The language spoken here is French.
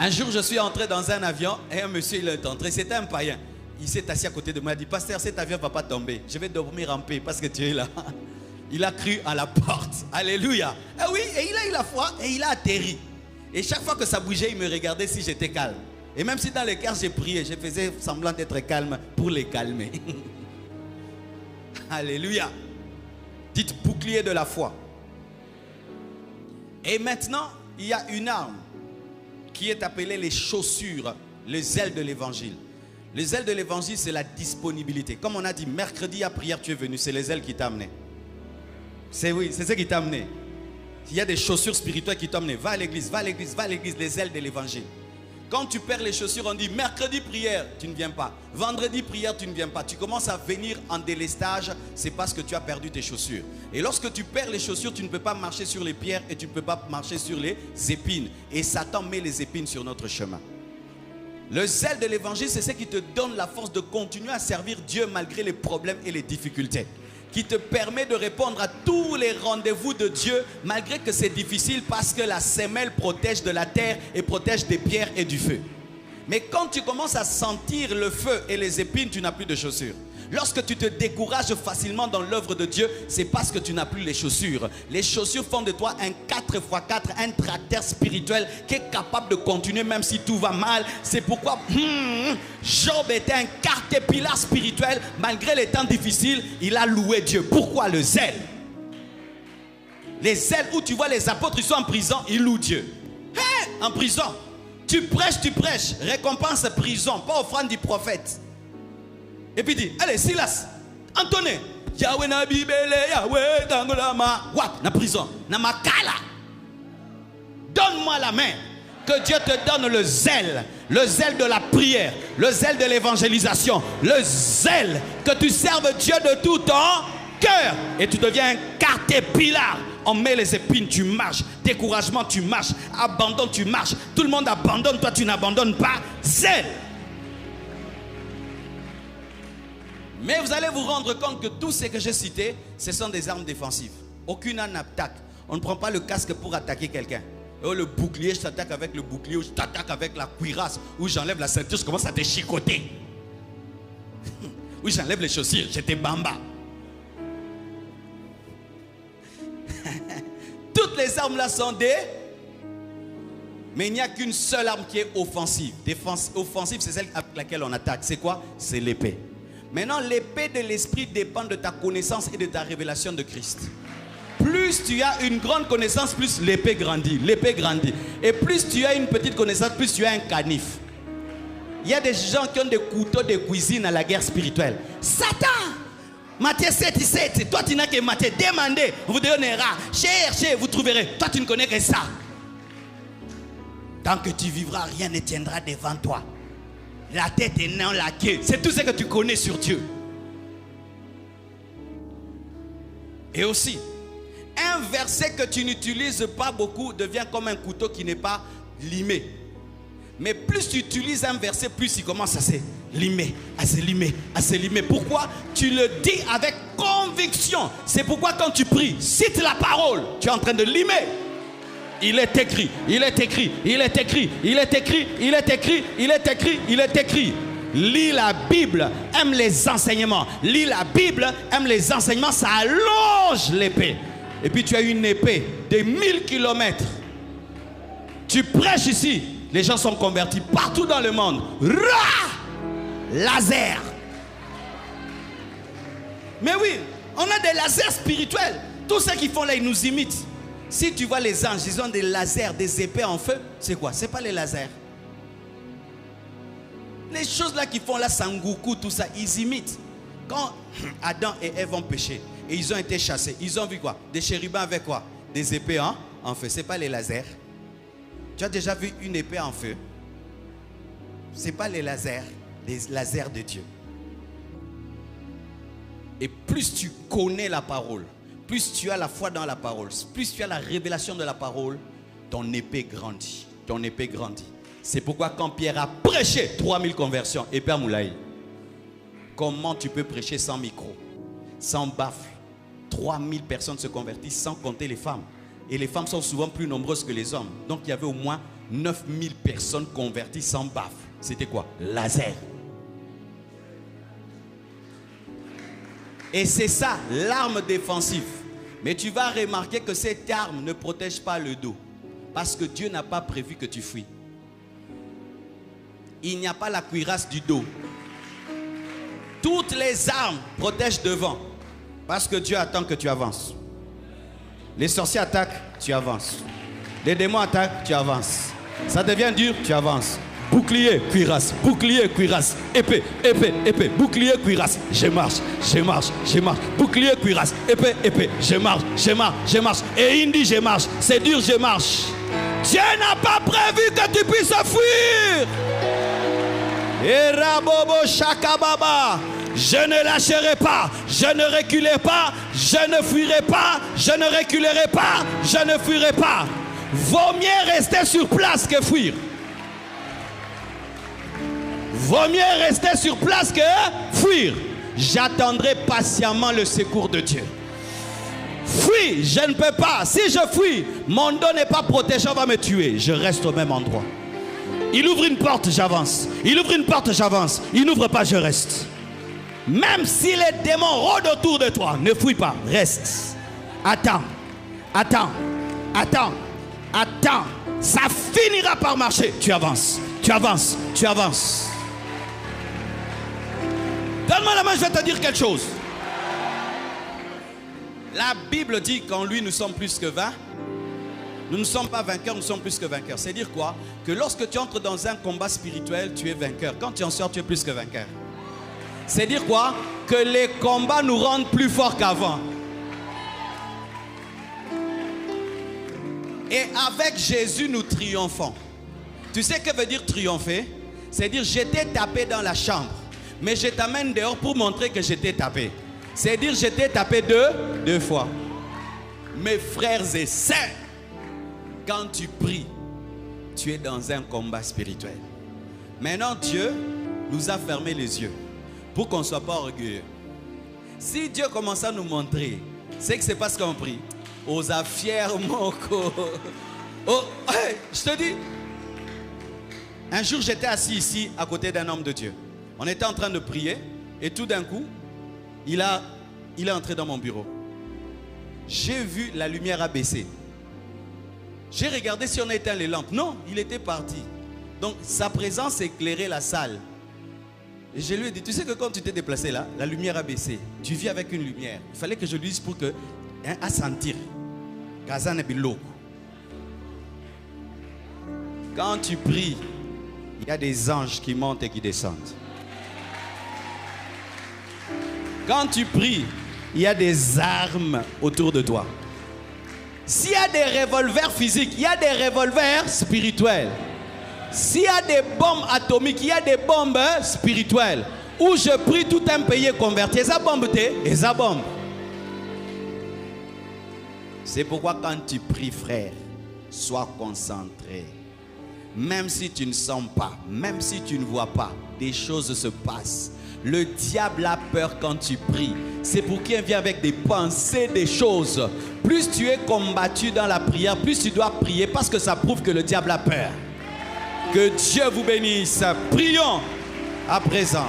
Un jour, je suis entré dans un avion et un monsieur, il est entré. C'était un païen. Il s'est assis à côté de moi. Il a dit, pasteur, cet avion ne va pas tomber. Je vais dormir en paix parce que Dieu est là. Il a cru à la porte. Alléluia. Et oui, et il a eu la foi et il a atterri. Et chaque fois que ça bougeait, il me regardait si j'étais calme. Et même si dans le cœur j'ai prié, je faisais semblant d'être calme pour les calmer. Alléluia. Dites bouclier de la foi. Et maintenant, il y a une arme qui est appelée les chaussures, les ailes de l'évangile. Les ailes de l'évangile, c'est la disponibilité. Comme on a dit, mercredi à prière, tu es venu. C'est les ailes qui t'ont amené. C'est oui, c'est ce qui t'a amené. Il y a des chaussures spirituelles qui t'ont amené. Va à l'église, va à l'église, va à l'église, les ailes de l'évangile. Quand tu perds les chaussures, on dit mercredi prière, tu ne viens pas. Vendredi prière, tu ne viens pas. Tu commences à venir en délestage, c'est parce que tu as perdu tes chaussures. Et lorsque tu perds les chaussures, tu ne peux pas marcher sur les pierres et tu ne peux pas marcher sur les épines. Et Satan met les épines sur notre chemin. Le zèle de l'évangile, c'est ce qui te donne la force de continuer à servir Dieu malgré les problèmes et les difficultés. Qui te permet de répondre à tous les rendez-vous de Dieu malgré que c'est difficile parce que la semelle protège de la terre et protège des pierres et du feu. Mais quand tu commences à sentir le feu et les épines, tu n'as plus de chaussures. Lorsque tu te décourages facilement dans l'œuvre de Dieu, c'est parce que tu n'as plus les chaussures. Les chaussures font de toi un 4x4, un tracteur spirituel qui est capable de continuer même si tout va mal. C'est pourquoi Job était un caterpillar spirituel. Malgré les temps difficiles, il a loué Dieu. Pourquoi le zèle? Les ailes où tu vois les apôtres, ils sont en prison, ils louent Dieu. Hey, en prison, tu prêches, récompense prison, pas offrande du prophète. Et puis dit, allez Silas, Antoine, Yahweh na bibele, Yahweh tangolama, what, na prison, na makala. Donne-moi la main, que Dieu te donne le zèle de la prière, le zèle de l'évangélisation, le zèle que tu serves Dieu de tout ton cœur. Et tu deviens un caterpillar. On met les épines, tu marches. Découragement, tu marches. Abandon, tu marches. Tout le monde abandonne, toi tu n'abandonnes pas. Zèle. Mais vous allez vous rendre compte que tout ce que j'ai cité, ce sont des armes défensives. Aucune arme n'attaque. On ne prend pas le casque pour attaquer quelqu'un. Oh, le bouclier, je t'attaque avec le bouclier, ou je t'attaque avec la cuirasse, ou j'enlève la ceinture, je commence à te chicoter. Ou j'enlève les chaussures, je te bamba. Toutes les armes là sont des... Mais il n'y a qu'une seule arme qui est offensive. Offensive, c'est celle avec laquelle on attaque. C'est quoi? C'est l'épée. Maintenant, l'épée de l'esprit dépend de ta connaissance et de ta révélation de Christ. Plus tu as une grande connaissance, plus l'épée grandit. L'épée grandit. Et plus tu as une petite connaissance, plus tu as un canif. Il y a des gens qui ont des couteaux de cuisine à la guerre spirituelle. Satan! Matthieu 7, toi tu n'as que Matthieu. Demandez, vous donnera. Cherchez, vous trouverez. Toi tu ne connais que ça. Tant que tu vivras, rien ne tiendra devant toi. La tête est non la queue. C'est tout ce que tu connais sur Dieu. Et aussi, un verset que tu n'utilises pas beaucoup devient comme un couteau qui n'est pas limé. Mais plus tu utilises un verset, plus il commence à se limer, à se limer, à se limer. Pourquoi? Tu le dis avec conviction. C'est pourquoi quand tu pries, cite la parole, tu es en train de limer. Il est écrit, il est écrit, il est écrit, il est écrit, il est écrit, il est écrit, il est écrit. Lis la Bible, aime les enseignements. Lis la Bible, aime les enseignements, ça allonge l'épée. Et puis tu as une épée de 1000 kilomètres. Tu prêches ici, les gens sont convertis partout dans le monde. Laser. Mais oui, on a des lasers spirituels. Tous ceux qui font là, ils nous imitent. Si tu vois les anges, ils ont des lasers, des épées en feu. C'est quoi? C'est pas les lasers. Les choses là qu'ils font là, Sangoku, tout ça, ils imitent. Quand Adam et Ève ont péché et ils ont été chassés, ils ont vu quoi? Des chérubins avec quoi? Des épées en feu. C'est pas les lasers. Tu as déjà vu une épée en feu? C'est pas les lasers de Dieu. Et plus tu connais la parole, plus tu as la foi dans la parole, plus tu as la révélation de la parole, ton épée grandit. Ton épée grandit. C'est pourquoi quand Pierre a prêché 3000 conversions, et Père Moulaï, comment tu peux prêcher sans micro, sans baffle? 3000 personnes se convertissent sans compter les femmes. Et les femmes sont souvent plus nombreuses que les hommes. Donc il y avait au moins 9000 personnes converties sans baffe. C'était quoi? Laser. Et c'est ça, l'arme défensive. Mais tu vas remarquer que cette arme ne protège pas le dos. Parce que Dieu n'a pas prévu que tu fuis. Il n'y a pas la cuirasse du dos. Toutes les armes protègent devant. Parce que Dieu attend que tu avances. Les sorciers attaquent, tu avances. Les démons attaquent, tu avances. Ça devient dur, tu avances. Bouclier, cuirasse, épée, épée, épée, bouclier, cuirasse, je marche, je marche, je marche, bouclier, cuirasse, épée, épée, je marche, je marche, je marche. Et il dit je marche, c'est dur, je marche. Dieu n'a pas prévu que tu puisses fuir. Et Rabobo Shakababa, je ne lâcherai pas, je ne reculerai pas, je ne fuirai pas, je ne reculerai pas, je ne fuirai pas. Vaut mieux rester sur place que fuir. Vaut mieux rester sur place que fuir. J'attendrai patiemment le secours de Dieu. Fuis, je ne peux pas. Si je fuis, mon dos n'est pas protégé, on va me tuer. Je reste au même endroit. Il ouvre une porte, j'avance. Il ouvre une porte, j'avance. Il n'ouvre pas, je reste. Même si les démons rôdent autour de toi, ne fuis pas, reste. Attends, attends, attends, attends. Ça finira par marcher. Tu avances, tu avances, tu avances. Donne-moi la main, je vais te dire quelque chose. La Bible dit qu'en lui nous sommes plus que 20. Nous ne sommes pas vainqueurs, nous sommes plus que vainqueurs. C'est dire quoi? Que lorsque tu entres dans un combat spirituel, tu es vainqueur. Quand tu en sors, tu es plus que vainqueur. C'est dire quoi? Que les combats nous rendent plus forts qu'avant. Et avec Jésus, nous triomphons. Tu sais que veut dire triompher? C'est dire j'étais tapé dans la chambre. Mais je t'amène dehors pour montrer que j'étais tapé. C'est dire j'étais tapé deux fois. Mes frères et sœurs, quand tu pries, tu es dans un combat spirituel. Maintenant, Dieu nous a fermé les yeux pour qu'on ne soit pas orgueilleux. Si Dieu commence à nous montrer, c'est que c'est parce qu'on prie. Osa fier moko. Oh, hey, je te dis. Un jour, j'étais assis ici à côté d'un homme de Dieu. On était en train de prier et tout d'un coup, il est entré dans mon bureau. J'ai vu la lumière a baissé. J'ai regardé si on a éteint les lampes. Non, il était parti. Donc sa présence éclairait la salle. Et je lui ai dit, tu sais que quand tu t'es déplacé là, la lumière a baissé. Tu vis avec une lumière. Il fallait que je lui dise pour que, à sentir. Quand tu pries, il y a des anges qui montent et qui descendent. Quand tu pries, il y a des armes autour de toi. S'il y a des revolvers physiques, il y a des revolvers spirituels. S'il y a des bombes atomiques, il y a des bombes spirituelles. Où je prie, tout un pays est converti. Et ça bombe, et ça bombe. C'est pourquoi quand tu pries, frère, sois concentré. Même si tu ne sens pas, même si tu ne vois pas, des choses se passent. Le diable a peur quand tu pries. C'est pour qu'il vient avec des pensées, des choses. Plus tu es combattu dans la prière, plus tu dois prier parce que ça prouve que le diable a peur. Que Dieu vous bénisse. Prions à présent.